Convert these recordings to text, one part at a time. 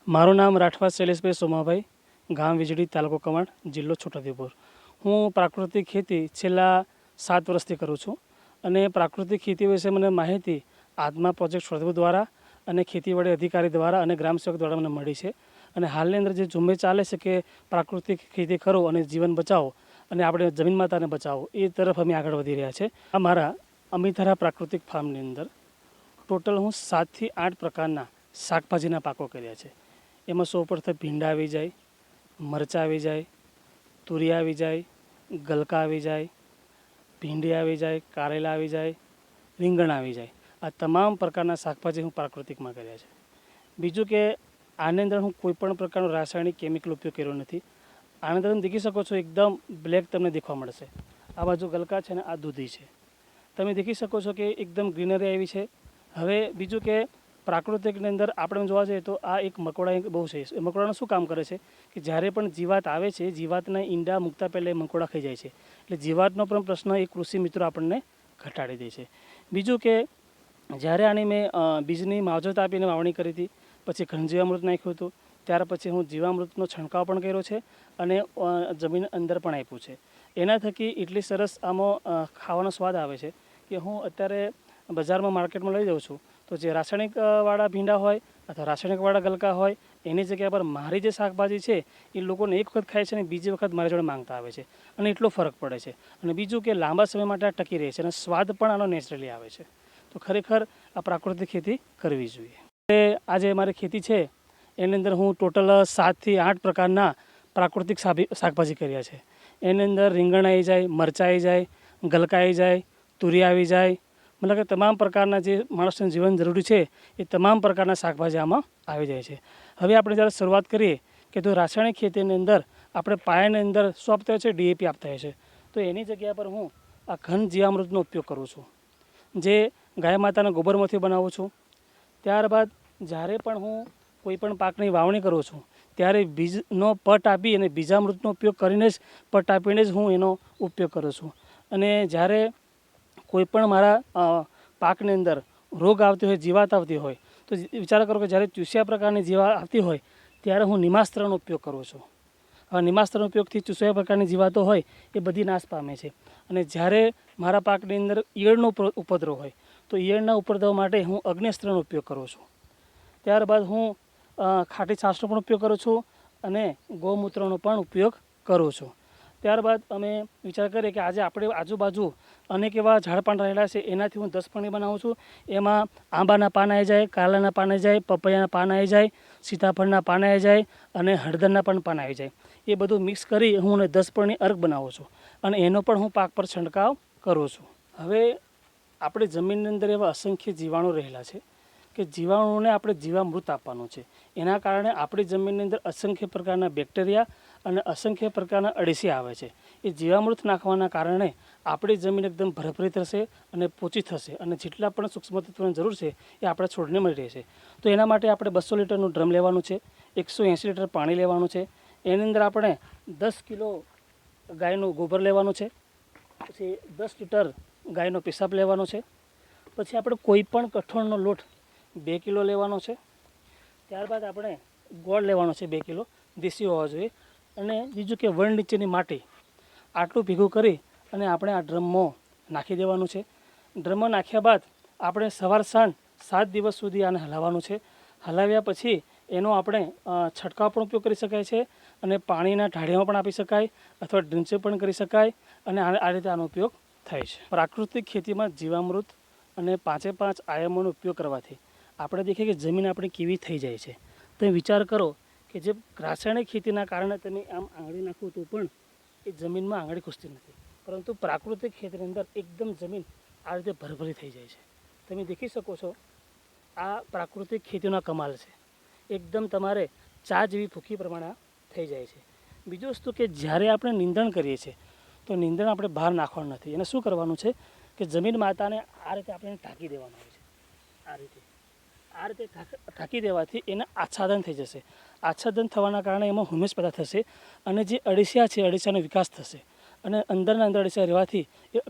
મારું નામ રાઠવા શૈલેષભાઈ સોમાભાઈ, ગામ વીજળી, તાલુકો કવાંટ, જિલ્લો છોટાઉદેપુર. હું પ્રાકૃતિક ખેતી છેલ્લા 7 વર્ષથી કરું છું અને પ્રાકૃતિક ખેતી વિશે મને માહિતી આત્મા પ્રોજેક્ટ છોટાઉદેપુર દ્વારા અને ખેતીવાડી અધિકારી દ્વારા અને ગ્રામસેવક દ્વારા મને મળી છે. અને હાલની અંદર જે ઝુંબેશ ચાલે છે કે પ્રાકૃતિક ખેતી કરો અને જીવન બચાવો અને આપણે જમીન માતાને બચાવો, એ તરફ અમે આગળ વધી રહ્યા છે. અમારા અમિથરા પ્રાકૃતિક ફાર્મની અંદર ટોટલ હું 7 થી 8 પ્રકારના શાકભાજીના પાકો કર્યા છે. એમાં સૌપ્રથમ ભીંડા આવી જાય, મરચાં આવી જાય, તુરિયા આવી જાય, ગલકા આવી જાય, ભીંડી આવી જાય, કારેલા આવી જાય, રીંગણ આવી જાય. આ તમામ પ્રકારના શાકભાજી હું પ્રાકૃતિકમાં કર્યા છે. બીજું કે આની અંદર હું કોઈપણ પ્રકારનો રાસાયણિક કેમિકલ ઉપયોગ કર્યો નથી. આની અંદર તમે દેખી શકો છો, એકદમ બ્લેક તમને દેખવા મળશે. આ બાજુ ગલકા છે ને આ દૂધી છે. તમે દેખી શકો છો કે એકદમ ગ્રીનરી આવી છે. હવે બીજું કે પ્રાકૃતિકની અંદર આપણે જોવા જઈએ તો આ એક મકોડા બહુ છે. એ મકોડાનું શું કામ કરે છે કે જ્યારે પણ જીવાત આવે છે, જીવાતના ઈંડા મૂકતા પહેલાં એ મકોડા ખાઈ જાય છે. એટલે જીવાતનો પણ પ્રશ્ન એ કૃષિ મિત્રો આપણને ઘટાડી દે છે. બીજું કે જ્યારે આની મેં બીજની માવજત આપીને વાવણી કરી હતી, પછી ઘનજીવામૃત નાખ્યું હતું, ત્યાર પછી હું જીવામૃતનો છંટકાવ પણ કર્યો છે અને જમીન અંદર પણ આપ્યું છે. એના થકી એટલી સરસ આમાં ખાવાનો સ્વાદ આવે છે કે હું અત્યારે બજારમાં માર્કેટમાં લઈ જાઉં છું તો જે રાસાયણિકવાળા ભીંડા હોય અથવા રાસાયણિકવાળા ગલકા હોય, એની જગ્યા પર મારી જે શાકભાજી છે એ લોકોને એક વખત ખાય છે અને બીજી વખત મારી જોડે માંગતા આવે છે અને એટલો ફરક પડે છે. અને બીજું કે લાંબા સમય માટે આ ટકી રહે છે અને સ્વાદ પણ આનો નેચરલી આવે છે. તો ખરેખર આ પ્રાકૃતિક ખેતી કરવી જોઈએ. આજે મારી ખેતી છે એની અંદર હું ટોટલ 7 થી 8 પ્રકારના પ્રાકૃતિક શાકભાજી કર્યા છે. એની અંદર રીંગણ આવી જાય, મરચાં આવી જાય, ગલકા આવી જાય, તુરિયા આવી જાય, મતલબ કે તમામ પ્રકારના જે માણસને જીવન જરૂરી છે એ તમામ પ્રકારના શાકભાજી આમાં આવી જાય છે. હવે આપણે જ્યારે શરૂઆત કરીએ કે તો રાસાયણિક ખેતીની અંદર આપણે પાયાની અંદર શું આપતા હોય છે, DAP આપતા હોય છે. તો એની જગ્યા પર હું આ ઘન જીવામૃતનો ઉપયોગ કરું છું, જે ગાય માતાના ગોબરમાંથી બનાવું છું. ત્યારબાદ જ્યારે પણ હું કોઈપણ પાકની વાવણી કરું છું ત્યારે બીજનો પટ આપી અને બીજામૃતનો ઉપયોગ કરીને જ પટ આપીને જ હું એનો ઉપયોગ કરું છું. અને જ્યારે કોઈપણ મારા પાકની અંદર રોગ આવતી હોય, જીવાત આવતી હોય, તો વિચાર કરો કે જ્યારે ચૂસ્યા પ્રકારની જીવાત આવતી હોય ત્યારે હું નિમાસ્ત્રનો ઉપયોગ કરું છું. હવે નિમાસ્ત્રનો ઉપયોગથી ચૂસ્યા પ્રકારની જીવાતો હોય એ બધી નાશ પામે છે. અને જ્યારે મારા પાકની અંદર ઈયળનો ઉપદ્રવ હોય તો ઈયળના ઉપદ્રવ માટે હું અગ્નિઅસ્ત્રનો ઉપયોગ કરું છું. ત્યારબાદ હું ખાટી છાશનો પણ ઉપયોગ કરું છું અને ગૌમૂત્રનો પણ ઉપયોગ કરું છું. ત્યારબાદ અમે વિચાર કરીએ કે આજે આપણે આજુબાજુ અનેક એવા ઝાડપાન રહેલા છે, એનાથી હું 10 ફણી બનાવું છું. એમાં આંબાના પાન આવી જાય, કાલાના પાન આવી જાય, પપૈયાના પાન આવી જાય, સીતાફળના પાન આવી જાય અને હળદરના પણ પાન આવી જાય. એ બધું મિક્સ કરી હું 10 ફણી અર્ક બનાવું છું અને એનો પણ હું પાક પર છંટકાવ કરું છું. હવે આપણે જમીનની અંદર એવા અસંખ્ય જીવાણુ રહેલા છે કે જીવાણુઓને આપણે જીવામૃત આપવાનું છે. એના કારણે આપણી જમીનની અંદર અસંખ્ય પ્રકારના બેક્ટેરિયા અને અસંખ્ય પ્રકારના અળસિયા આવે છે. એ જીવામૃત નાખવાના કારણે આપણી જમીન એકદમ ભરભરી થશે અને પોચી થશે અને જેટલા પણ સૂક્ષ્મ તત્વોની જરૂર છે એ આપણા છોડને મળી રહેશે. તો એના માટે આપણે 200 લીટરનું ડ્રમ લેવાનું છે, 180 લીટર પાણી લેવાનું છે. એની અંદર આપણે 10 કિલો ગાયનું ગોબર લેવાનું છે, પછી 10 લીટર ગાયનો પેશાબ લેવાનો છે. પછી આપણે કોઈ પણ કઠોળનો લોટ 2 કિલો લેવાનો છે. ત્યારબાદ આપણે ગોળ લેવાનો છે 2 કિલો, દેશી હોવા જોઈએ. અને બીજું કે વણ નીચેની માટી, આટલું ભેગું કરી અને આપણે આ ડ્રમમાં નાખી દેવાનું છે. ડ્રમમાં નાખ્યા બાદ આપણે સવાર સાંજ 7 દિવસ સુધી આને હલાવવાનું છે. હલાવ્યા પછી એનો આપણે છંટકાવ પણ ઉપયોગ કરી શકાય છે અને પાણીના ઢાળિયામાં પણ આપી શકાય અથવા ડ્રિંચિંગ પણ કરી શકાય અને આ રીતે આનો ઉપયોગ થાય છે. પ્રાકૃતિક ખેતીમાં જીવામૃત અને 5 આયામોનો ઉપયોગ કરવાથી આપણે દેખીએ કે જમીન આપણી કેવી થઈ જાય છે. તમે વિચાર કરો કે જે રાસાયણિક ખેતીના કારણે તમે આમ આંગળી નાખો તો પણ એ જમીનમાં આંગળી ઘૂસતી નથી, પરંતુ પ્રાકૃતિક ખેતીની અંદર એકદમ જમીન આ રીતે ભરભરી થઈ જાય છે. તમે દેખી શકો છો, આ પ્રાકૃતિક ખેતીનો કમાલ છે. એકદમ તમારે ચા જેવી ભૂખી પ્રમાણે થઈ જાય છે. બીજું વસ્તુ કે જ્યારે આપણે નીંદણ કરીએ છીએ તો નીંદણ આપણે બહાર નાખવાનું નથી. એને શું કરવાનું છે કે જમીન માતાને આ રીતે આપણે ઢાંકી દેવાનું હોય છે. આ રીતે ઢાંકી દેવાથી એને આચ્છાદન થઈ જશે. આચ્છાદન થવાના કારણે એમાં હુમસ પેદા થશે અને જે અળસિયા છે અળસિયાનો વિકાસ થશે અને અંદરના અંદર અળસિયા રહેવાથી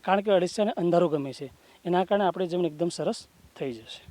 કારણ કે અળસિયાને અંધારું ગમે છે, એના કારણે આપણી જમીન એકદમ સરસ થઈ જશે.